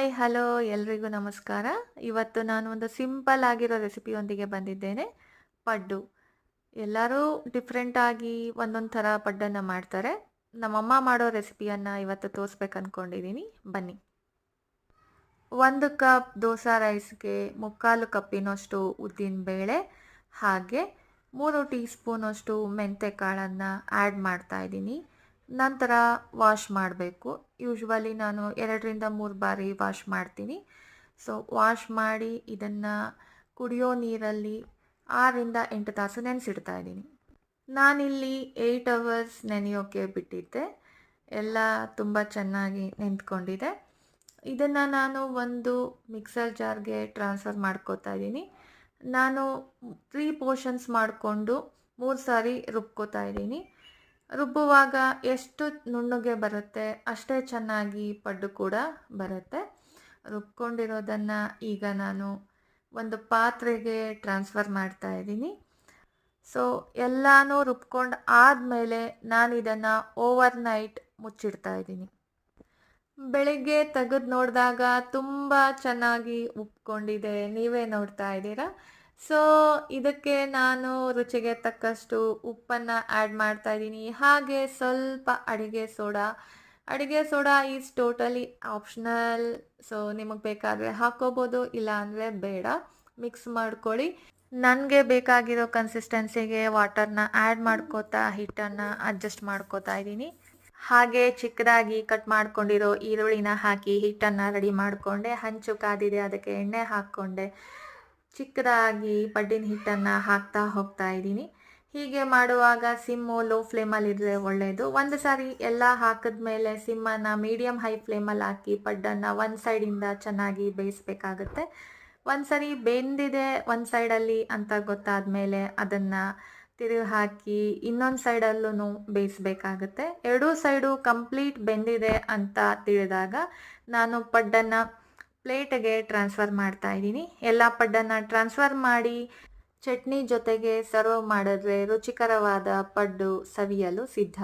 Hi hello ಎಲ್ರಿಗೂ ನಮಸ್ಕಾರ. ಇವತ್ತು ನಾನು ಒಂದು ಸಿಂಪಲ್ ಆಗಿರೋ ರೆಸಿಪಿಯೊಂದಿಗೆ ಬಂದಿದ್ದೇನೆ. ಪಡ್ಡು. ಎಲ್ಲರೂ ಡಿಫ್ರೆಂಟ್ ಆಗಿ ಒಂದೊಂದು ಥರ ಪಡ್ಡನ್ನು ಮಾಡ್ತಾರೆ. ನಮ್ಮಮ್ಮ ಮಾಡೋ ರೆಸಿಪಿಯನ್ನು ಇವತ್ತು ತೋರಿಸ್ಬೇಕು ಅಂದ್ಕೊಂಡಿದ್ದೀನಿ. ಬನ್ನಿ. 1 ಕಪ್ ದೋಸಾ ರೈಸ್ಗೆ 3/4 ಕಪ್ಪಿನಷ್ಟು ಉದ್ದಿನಬೇಳೆ ಹಾಗೆ 3 ಟೀ ಸ್ಪೂನಷ್ಟು ಮೆಂತೆಕಾಳನ್ನು ಆ್ಯಡ್ ಮಾಡ್ತಾ ಇದ್ದೀನಿ. ನಂತರ ವಾಶ್ ಮಾಡಬೇಕು. ಯೂಶ್ವಲಿ ನಾನು 2ರಿಂದ 3 ಬಾರಿ ವಾಶ್ ಮಾಡ್ತೀನಿ. ಸೊ ವಾಶ್ ಮಾಡಿ ಇದನ್ನು ಕುಡಿಯೋ ನೀರಲ್ಲಿ 6ರಿಂದ 8 ತಾಸು ನೆನೆಸಿಡ್ತಾ ಇದ್ದೀನಿ. ನಾನಿಲ್ಲಿ 8 ಅವರ್ಸ್ ನೆನೆಯೋಕ್ಕೆ ಬಿಟ್ಟಿದ್ದೆ. ಎಲ್ಲ ತುಂಬ ಚೆನ್ನಾಗಿ ನೆಂದ್ಕೊಂಡಿದೆ. ಇದನ್ನು ನಾನು ಒಂದು ಮಿಕ್ಸರ್ ಜಾರ್ಗೆ ಟ್ರಾನ್ಸ್ಫರ್ ಮಾಡ್ಕೋತಾ ಇದ್ದೀನಿ. ನಾನು 3 ಪೋರ್ಷನ್ಸ್ ಮಾಡಿಕೊಂಡು 3 ಸಾರಿ ರುಬ್ಕೋತಾ ಇದ್ದೀನಿ. ರುಬ್ಬುವಾಗ ಎಷ್ಟು ನುಣ್ಣಗೆ ಬರುತ್ತೆ ಅಷ್ಟೇ ಚೆನ್ನಾಗಿ ಪಡ್ಡು ಕೂಡ ಬರುತ್ತೆ. ರುಬ್ಕೊಂಡಿರೋದನ್ನು ಈಗ ನಾನು ಒಂದು ಪಾತ್ರೆಗೆ ಟ್ರಾನ್ಸ್ಫರ್ ಮಾಡ್ತಾ ಇದ್ದೀನಿ. ಸೊ ಎಲ್ಲನೂ ರುಬ್ಕೊಂಡು ಆದಮೇಲೆ ನಾನು ಇದನ್ನು ಓವರ್ ನೈಟ್ ಮುಚ್ಚಿಡ್ತಾ ಇದ್ದೀನಿ. ಬೆಳಿಗ್ಗೆ ತೆಗೆದು ನೋಡಿದಾಗ ತುಂಬ ಚೆನ್ನಾಗಿ ಉಬ್ಕೊಂಡಿದೆ, ನೀವೇ ನೋಡ್ತಾ ಇದ್ದೀರಾ. ಸೊ ಇದಕ್ಕೆ ನಾನು ರುಚಿಗೆ ತಕ್ಕಷ್ಟು ಉಪ್ಪನ್ನು ಆ್ಯಡ್ ಮಾಡ್ತಾ ಇದ್ದೀನಿ. ಹಾಗೆ ಸ್ವಲ್ಪ ಅಡಿಗೆ soda is totally optional. So ನಿಮಗೆ ಬೇಕಾದರೆ ಹಾಕೋಬೋದು, ಇಲ್ಲ ಅಂದರೆ ಬೇಡ. ಮಿಕ್ಸ್ ಮಾಡ್ಕೊಳ್ಳಿ. ನನಗೆ ಬೇಕಾಗಿರೋ ಕನ್ಸಿಸ್ಟೆನ್ಸಿಗೆ ವಾಟರ್ನ ಆ್ಯಡ್ ಮಾಡ್ಕೋತಾ ಹಿಟ್ಟನ್ನು ಅಡ್ಜಸ್ಟ್ ಮಾಡ್ಕೋತಾ ಇದ್ದೀನಿ. ಹಾಗೆ ಚಿಕ್ಕದಾಗಿ ಕಟ್ ಮಾಡ್ಕೊಂಡಿರೋ ಈರುಳ್ಳಿನ ಹಾಕಿ ಹಿಟ್ಟನ್ನು ರೆಡಿ ಮಾಡಿಕೊಂಡೆ. ಹಂಚು ಕಾದಿದೆ, ಅದಕ್ಕೆ ಎಣ್ಣೆ ಹಾಕ್ಕೊಂಡೆ. ಚಿಕ್ಕದಾಗಿ ಪಡ್ಡಿನ ಹಿಟ್ಟನ್ನು ಹಾಕ್ತಾ ಹೋಗ್ತಾ ಇದ್ದೀನಿ. ಹೀಗೆ ಮಾಡುವಾಗ ಸಿಮ್ಮು ಲೋ ಫ್ಲೇಮಲ್ಲಿದ್ದರೆ ಒಳ್ಳೆಯದು. ಒಂದು ಸಾರಿ ಎಲ್ಲ ಹಾಕಿದ್ಮೇಲೆ ಸಿಮ್ಮನ್ನು ಮೀಡಿಯಮ್ ಹೈ ಫ್ಲೇಮಲ್ಲಿ ಹಾಕಿ ಪಡ್ಡನ್ನು ಒಂದು ಸೈಡಿಂದ ಚೆನ್ನಾಗಿ ಬೇಯಿಸ್ಬೇಕಾಗುತ್ತೆ. ಒಂದು ಸರಿ ಬೆಂದಿದೆ ಒಂದು ಸೈಡಲ್ಲಿ ಅಂತ ಗೊತ್ತಾದಮೇಲೆ ಅದನ್ನು ತಿರುಗಿ ಹಾಕಿ ಇನ್ನೊಂದು ಸೈಡಲ್ಲೂ ಬೇಯಿಸ್ಬೇಕಾಗುತ್ತೆ. ಎರಡೂ ಸೈಡು ಕಂಪ್ಲೀಟ್ ಬೆಂದಿದೆ ಅಂತ ತಿಳಿದಾಗ ನಾನು ಪಡ್ಡನ್ನು ಪ್ಲೇಟ್ಗೆ ಟ್ರಾನ್ಸ್ಫರ್ ಮಾಡ್ತಾ ಇದ್ದೀನಿ. ಎಲ್ಲ ಪಡ್ಡನ್ನು ಟ್ರಾನ್ಸ್ಫರ್ ಮಾಡಿ ಚಟ್ನಿ ಜೊತೆಗೆ ಸರ್ವ್ ಮಾಡಿದ್ರೆ ರುಚಿಕರವಾದ ಪಡ್ಡು ಸವಿಯಲು ಸಿದ್ಧ.